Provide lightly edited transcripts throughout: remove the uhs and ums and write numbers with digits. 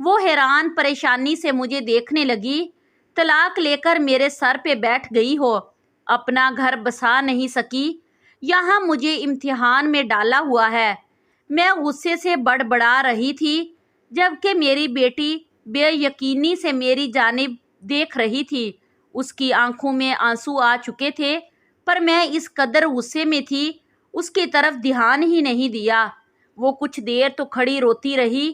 وہ حیران پریشانی سے مجھے دیکھنے لگی۔ طلاق لے کر میرے سر پہ بیٹھ گئی ہو، اپنا گھر بسا نہیں سکی، یہاں مجھے امتحان میں ڈالا ہوا ہے۔ میں غصے سے بڑبڑا رہی تھی، جبکہ میری بیٹی بے یقینی سے میری جانب دیکھ رہی تھی۔ اس کی آنکھوں میں آنسو آ چکے تھے، پر میں اس قدر غصے میں تھی، اس کی طرف دھیان ہی نہیں دیا۔ وہ کچھ دیر تو کھڑی روتی رہی،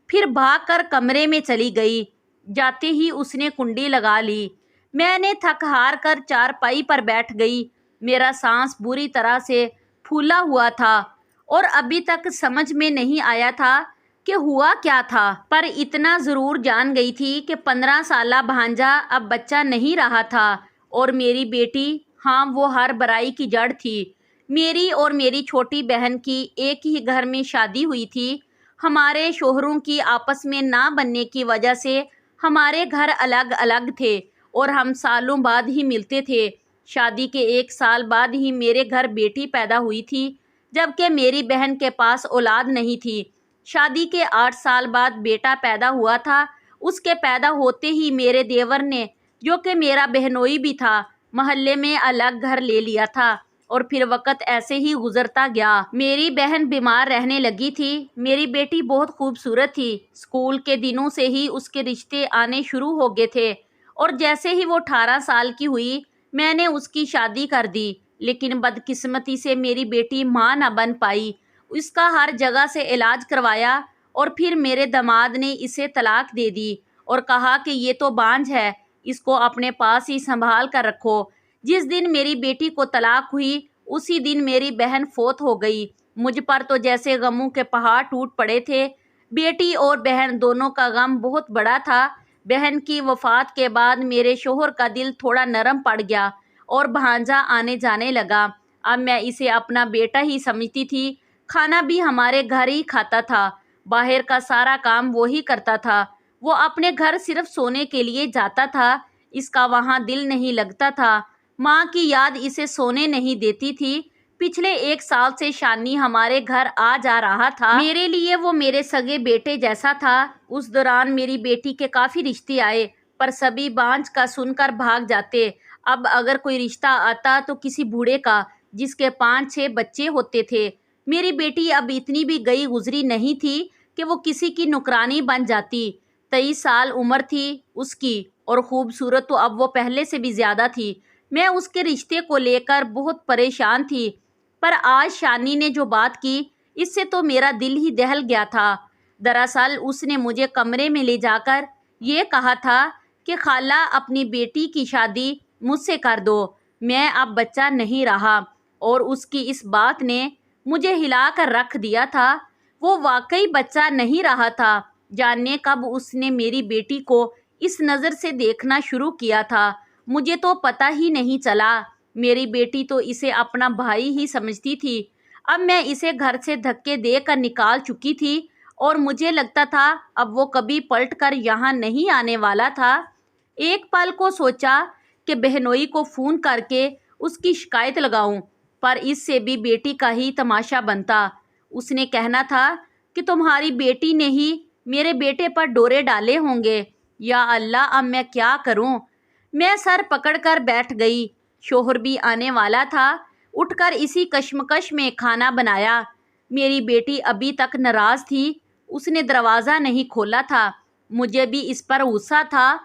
پھر بھاگ کر کمرے میں چلی گئی۔ جاتے ہی اس نے کنڈی لگا لی۔ میں نے تھک ہار کر چارپائی پر بیٹھ گئی۔ میرا سانس بری طرح سے پھولا ہوا تھا اور ابھی تک سمجھ میں نہیں آیا تھا کہ ہوا کیا تھا، پر اتنا ضرور جان گئی تھی کہ 15 سالہ بھانجا اب بچہ نہیں رہا تھا، اور میری بیٹی، ہاں وہ ہر برائی کی جڑ تھی۔ میری اور میری چھوٹی بہن کی ایک ہی گھر میں شادی ہوئی تھی۔ ہمارے شوہروں کی آپس میں نہ بننے کی وجہ سے ہمارے گھر الگ الگ تھے اور ہم سالوں بعد ہی ملتے تھے۔ شادی کے 1 سال بعد ہی میرے گھر بیٹی پیدا ہوئی تھی، جبکہ میری بہن کے پاس اولاد نہیں تھی۔ شادی کے 8 سال بعد بیٹا پیدا ہوا تھا۔ اس کے پیدا ہوتے ہی میرے دیور نے، جو کہ میرا بہنوئی بھی تھا، محلے میں الگ گھر لے لیا تھا، اور پھر وقت ایسے ہی گزرتا گیا۔ میری بہن بیمار رہنے لگی تھی۔ میری بیٹی بہت خوبصورت تھی۔ اسکول کے دنوں سے ہی اس کے رشتے آنے شروع ہو گئے تھے، اور جیسے ہی وہ 18 سال کی ہوئی، میں نے اس کی شادی کر دی۔ لیکن بدقسمتی سے میری بیٹی ماں نہ بن پائی۔ اس کا ہر جگہ سے علاج کروایا، اور پھر میرے داماد نے اسے طلاق دے دی اور کہا کہ یہ تو بانجھ ہے، اس کو اپنے پاس ہی سنبھال کر رکھو۔ جس دن میری بیٹی کو طلاق ہوئی، اسی دن میری بہن فوت ہو گئی۔ مجھ پر تو جیسے غموں کے پہاڑ ٹوٹ پڑے تھے۔ بیٹی اور بہن دونوں کا غم بہت بڑا تھا۔ بہن کی وفات کے بعد میرے شوہر کا دل تھوڑا نرم پڑ گیا اور بھانجا آنے جانے لگا۔ اب میں اسے اپنا بیٹا ہی سمجھتی تھی۔ کھانا بھی ہمارے گھر ہی کھاتا تھا، باہر کا سارا کام وہی کرتا تھا۔ وہ اپنے گھر صرف سونے کے لیے جاتا تھا، اس کا وہاں دل نہیں لگتا تھا۔ ماں کی یاد اسے سونے نہیں دیتی تھی۔ پچھلے 1 سال سے شانی ہمارے گھر آ جا رہا تھا۔ میرے لیے وہ میرے سگے بیٹے جیسا تھا۔ اس دوران میری بیٹی کے کافی رشتے آئے، پر سبھی بانجھ کا سن کر بھاگ جاتے۔ اب اگر کوئی رشتہ آتا تو کسی بوڑھے کا، جس کے 5-6 بچے ہوتے تھے۔ میری بیٹی اب اتنی بھی گئی گزری نہیں تھی کہ وہ کسی کی نوکرانی بن جاتی۔ 23 سال عمر تھی اس کی، اور خوبصورت تو اب وہ پہلے سے بھی زیادہ تھی۔ میں اس کے رشتے کو لے کر بہت پریشان تھی، پر آج شانی نے جو بات کی، اس سے تو میرا دل ہی دہل گیا تھا۔ دراصل اس نے مجھے کمرے میں لے جا کر یہ کہا تھا کہ خالہ، اپنی بیٹی کی شادی مجھ سے کر دو، میں اب بچہ نہیں رہا۔ اور اس کی اس بات نے مجھے ہلا کر رکھ دیا تھا۔ وہ واقعی بچہ نہیں رہا تھا۔ جانے کب اس نے میری بیٹی کو اس نظر سے دیکھنا شروع کیا تھا، مجھے تو پتہ ہی نہیں چلا۔ میری بیٹی تو اسے اپنا بھائی ہی سمجھتی تھی۔ اب میں اسے گھر سے دھکے دے کر نکال چکی تھی، اور مجھے لگتا تھا اب وہ کبھی پلٹ کر یہاں نہیں آنے والا تھا۔ ایک پل کو سوچا کہ بہنوئی کو فون کر کے اس کی شکایت لگاؤں، پر اس سے بھی بیٹی کا ہی تماشا بنتا۔ اس نے کہنا تھا کہ تمہاری بیٹی نے ہی میرے بیٹے پر ڈورے ڈالے ہوں گے۔ یا اللہ، اب میں کیا کروں؟ میں سر پکڑ کر بیٹھ گئی۔ شوہر بھی آنے والا تھا۔ اٹھ کر اسی کشمکش میں کھانا بنایا۔ میری بیٹی ابھی تک ناراض تھی، اس نے دروازہ نہیں کھولا تھا۔ مجھے بھی اس پر غصہ تھا،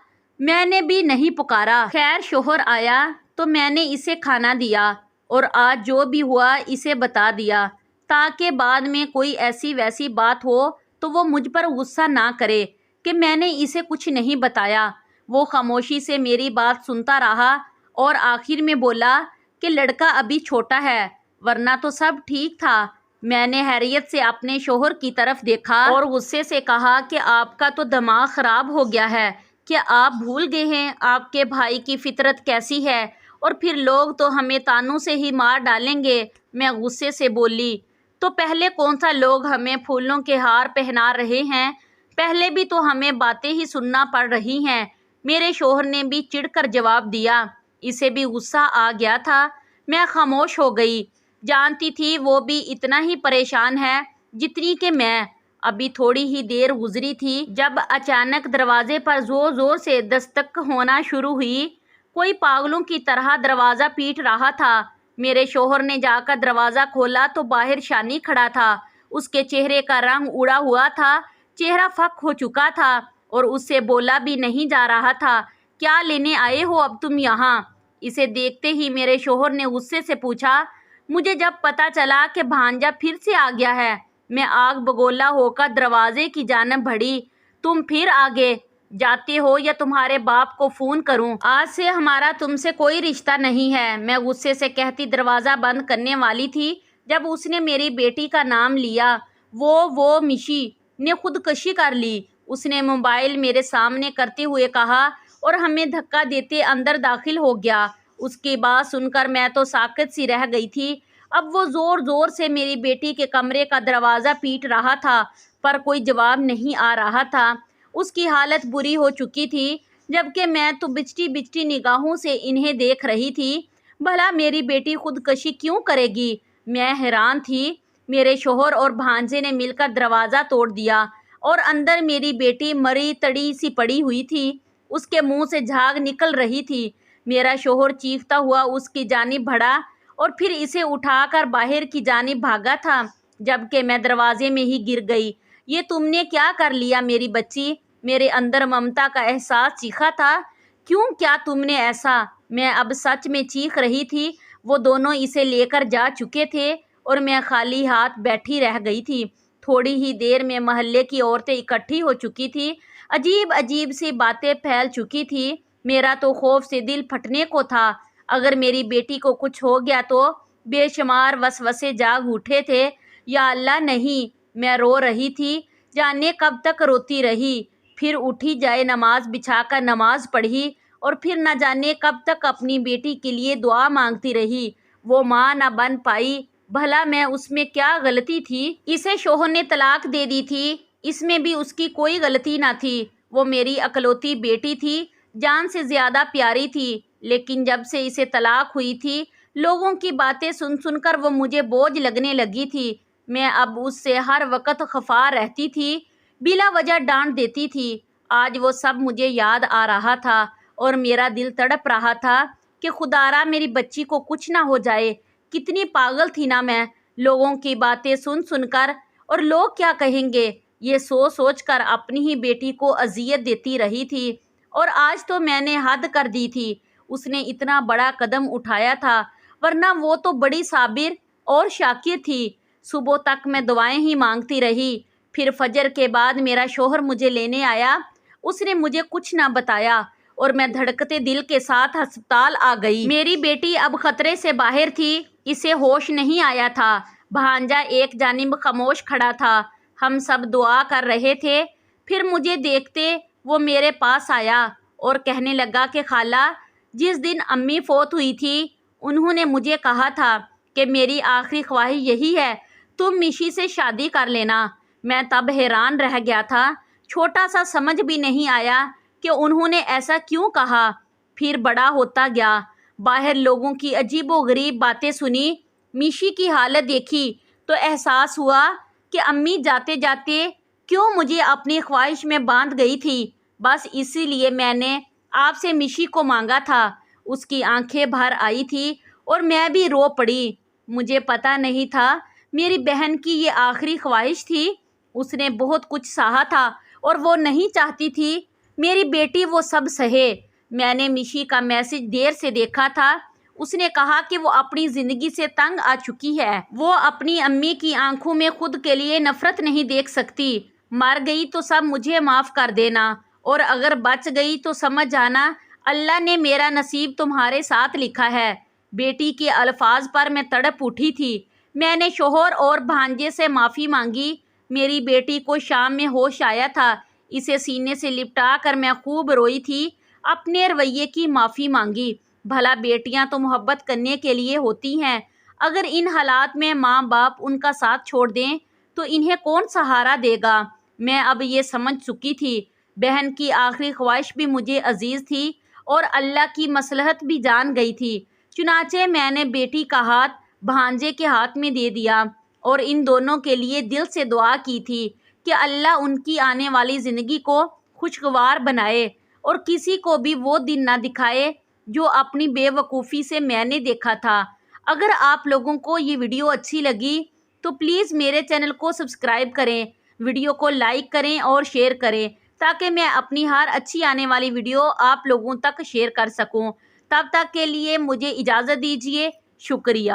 میں نے بھی نہیں پکارا۔ خیر شوہر آیا تو میں نے اسے کھانا دیا، اور آج جو بھی ہوا اسے بتا دیا، تاکہ بعد میں کوئی ایسی ویسی بات ہو تو وہ مجھ پر غصہ نہ کرے کہ میں نے اسے کچھ نہیں بتایا۔ وہ خاموشی سے میری بات سنتا رہا، اور آخر میں بولا کہ لڑکا ابھی چھوٹا ہے، ورنہ تو سب ٹھیک تھا۔ میں نے حیرت سے اپنے شوہر کی طرف دیکھا اور غصے سے کہا کہ آپ کا تو دماغ خراب ہو گیا ہے، کیا آپ بھول گئے ہیں آپ کے بھائی کی فطرت کیسی ہے؟ اور پھر لوگ تو ہمیں تانوں سے ہی مار ڈالیں گے۔ میں غصے سے بولی، تو پہلے کون سا لوگ ہمیں پھولوں کے ہار پہنا رہے ہیں؟ پہلے بھی تو ہمیں باتیں ہی سننا پڑ رہی ہیں۔ میرے شوہر نے بھی چڑ کر جواب دیا۔ اسے بھی غصہ آ گیا تھا۔ میں خاموش ہو گئی۔ جانتی تھی وہ بھی اتنا ہی پریشان ہے جتنی کہ میں۔ ابھی تھوڑی ہی دیر گزری تھی جب اچانک دروازے پر زور زور سے دستک ہونا شروع ہوئی۔ کوئی پاگلوں کی طرح دروازہ پیٹ رہا تھا۔ میرے شوہر نے جا کر دروازہ کھولا تو باہر شانی کھڑا تھا۔ اس کے چہرے کا رنگ اڑا ہوا تھا، چہرہ فک ہو چکا تھا اور اس سے بولا بھی نہیں جا رہا تھا۔ کیا لینے آئے ہو اب تم یہاں؟ اسے دیکھتے ہی میرے شوہر نے غصے سے پوچھا۔ مجھے جب پتا چلا کہ بھانجا پھر سے آ گیا ہے، میں آگ بگولا ہو کر دروازے کی جانب بڑھی۔ تم پھر آگے جاتے ہو یا تمہارے باپ کو فون کروں؟ آج سے ہمارا تم سے کوئی رشتہ نہیں ہے، میں غصے سے کہتی دروازہ بند کرنے والی تھی جب اس نے میری بیٹی کا نام لیا۔ وہ مشی نے خودکشی کر لی، اس نے موبائل میرے سامنے کرتے ہوئے کہا اور ہمیں دھکا دیتے اندر داخل ہو گیا۔ اس کی بات سن کر میں تو ساکت سی رہ گئی تھی۔ اب وہ زور زور سے میری بیٹی کے کمرے کا دروازہ پیٹ رہا تھا پر کوئی جواب نہیں آ رہا تھا۔ اس کی حالت بری ہو چکی تھی جبکہ میں تو بچتی بچتی نگاہوں سے انہیں دیکھ رہی تھی۔ بھلا میری بیٹی خودکشی کیوں کرے گی؟ میں حیران تھی۔ میرے شوہر اور بھانجے نے مل کر دروازہ توڑ دیا اور اندر میری بیٹی مری تڑی سی پڑی ہوئی تھی، اس کے منہ سے جھاگ نکل رہی تھی۔ میرا شوہر چیختا ہوا اس کی جانب بڑھا اور پھر اسے اٹھا کر باہر کی جانب بھاگا تھا جبکہ میں دروازے میں ہی گر گئی۔ یہ تم نے کیا کر لیا میری بچی؟ میرے اندر ممتا کا احساس چیخا تھا۔ کیوں کیا تم نے ایسا؟ میں اب سچ میں چیخ رہی تھی۔ وہ دونوں اسے لے کر جا چکے تھے اور میں خالی ہاتھ بیٹھی رہ گئی تھی۔ تھوڑی ہی دیر میں محلے کی عورتیں اکٹھی ہو چکی تھی، عجیب عجیب سی باتیں پھیل چکی تھی۔ میرا تو خوف سے دل پھٹنے کو تھا۔ اگر میری بیٹی کو کچھ ہو گیا تو؟ بے شمار وسوسے جاگ اٹھے تھے۔ یا اللہ نہیں! میں رو رہی تھی، جانے کب تک روتی رہی۔ پھر اٹھی جائے نماز بچھا کر نماز پڑھی اور پھر نہ جانے کب تک اپنی بیٹی کے لیے دعا مانگتی رہی۔ وہ ماں نہ بن پائی، بھلا میں اس میں کیا غلطی تھی؟ اسے شوہر نے طلاق دے دی تھی، اس میں بھی اس کی کوئی غلطی نہ تھی۔ وہ میری اکلوتی بیٹی تھی، جان سے زیادہ پیاری تھی، لیکن جب سے اسے طلاق ہوئی تھی لوگوں کی باتیں سن سن کر وہ مجھے بوجھ لگنے لگی تھی۔ میں اب اس سے ہر وقت خفا رہتی تھی، بلا وجہ ڈانٹ دیتی تھی۔ آج وہ سب مجھے یاد آ رہا تھا اور میرا دل تڑپ رہا تھا کہ خدارا میری بچی کو کچھ نہ ہو جائے۔ کتنی پاگل تھی نا میں، لوگوں کی باتیں سن سن کر اور لوگ کیا کہیں گے یہ سوچ سوچ کر اپنی ہی بیٹی کو اذیت دیتی رہی تھی۔ اور آج تو میں نے حد کر دی تھی۔ اس نے اتنا بڑا قدم اٹھایا تھا، ورنہ وہ تو بڑی صابر اور شاکر تھی۔ صبح تک میں دعائیں ہی مانگتی رہی۔ پھر فجر کے بعد میرا شوہر مجھے لینے آیا۔ اس نے مجھے کچھ نہ بتایا اور میں دھڑکتے دل کے ساتھ ہسپتال آ گئی۔ میری بیٹی اب خطرے سے باہر تھی، اسے ہوش نہیں آیا تھا۔ بھانجا ایک جانب خاموش کھڑا تھا۔ ہم سب دعا کر رہے تھے۔ پھر مجھے دیکھتے وہ میرے پاس آیا اور کہنے لگا کہ خالہ، جس دن امی فوت ہوئی تھی انہوں نے مجھے کہا تھا کہ میری آخری خواہش یہی ہے، تم مشی سے شادی کر لینا۔ میں تب حیران رہ گیا تھا، چھوٹا سا سمجھ بھی نہیں آیا کہ انہوں نے ایسا کیوں کہا۔ پھر بڑا ہوتا گیا، باہر لوگوں کی عجیب و غریب باتیں سنی، مشی کی حالت دیکھی تو احساس ہوا کہ امی جاتے جاتے کیوں مجھے اپنی خواہش میں باندھ گئی تھی۔ بس اسی لیے میں نے آپ سے مشی کو مانگا تھا۔ اس کی آنکھیں بھر آئی تھی اور میں بھی رو پڑی۔ مجھے پتا نہیں تھا میری بہن کی یہ آخری خواہش تھی۔ اس نے بہت کچھ سہا تھا اور وہ نہیں چاہتی تھی میری بیٹی وہ سب سہے۔ میں نے مشی کا میسج دیر سے دیکھا تھا۔ اس نے کہا کہ وہ اپنی زندگی سے تنگ آ چکی ہے۔ وہ اپنی امی کی آنکھوں میں خود کے لیے نفرت نہیں دیکھ سکتی۔ مر گئی تو سب مجھے معاف کر دینا اور اگر بچ گئی تو سمجھ جانا اللہ نے میرا نصیب تمہارے ساتھ لکھا ہے۔ بیٹی کے الفاظ پر میں تڑپ اٹھی تھی۔ میں نے شوہر اور بھانجے سے معافی مانگی۔ میری بیٹی کو شام میں ہوش آیا تھا، اسے سینے سے لپٹا کر میں خوب روئی تھی، اپنے رویے کی معافی مانگی۔ بھلا بیٹیاں تو محبت کرنے کے لیے ہوتی ہیں، اگر ان حالات میں ماں باپ ان کا ساتھ چھوڑ دیں تو انہیں کون سہارا دے گا؟ میں اب یہ سمجھ چکی تھی، بہن کی آخری خواہش بھی مجھے عزیز تھی اور اللہ کی مصلحت بھی جان گئی تھی۔ چنانچہ میں نے بیٹی کا ہاتھ بھانجے کے ہاتھ میں دے دیا اور ان دونوں کے لیے دل سے دعا کی تھی کہ اللہ ان کی آنے والی زندگی کو خوشگوار بنائے اور کسی کو بھی وہ دن نہ دکھائے جو اپنی بے وقوفی سے میں نے دیکھا تھا۔ اگر آپ لوگوں کو یہ ویڈیو اچھی لگی تو پلیز میرے چینل کو سبسکرائب کریں، ویڈیو کو لائک کریں اور شیئر کریں تاکہ میں اپنی ہر اچھی آنے والی ویڈیو آپ لوگوں تک شیئر کر سکوں۔ تب تک کے لیے مجھے اجازت دیجیے، شکریہ۔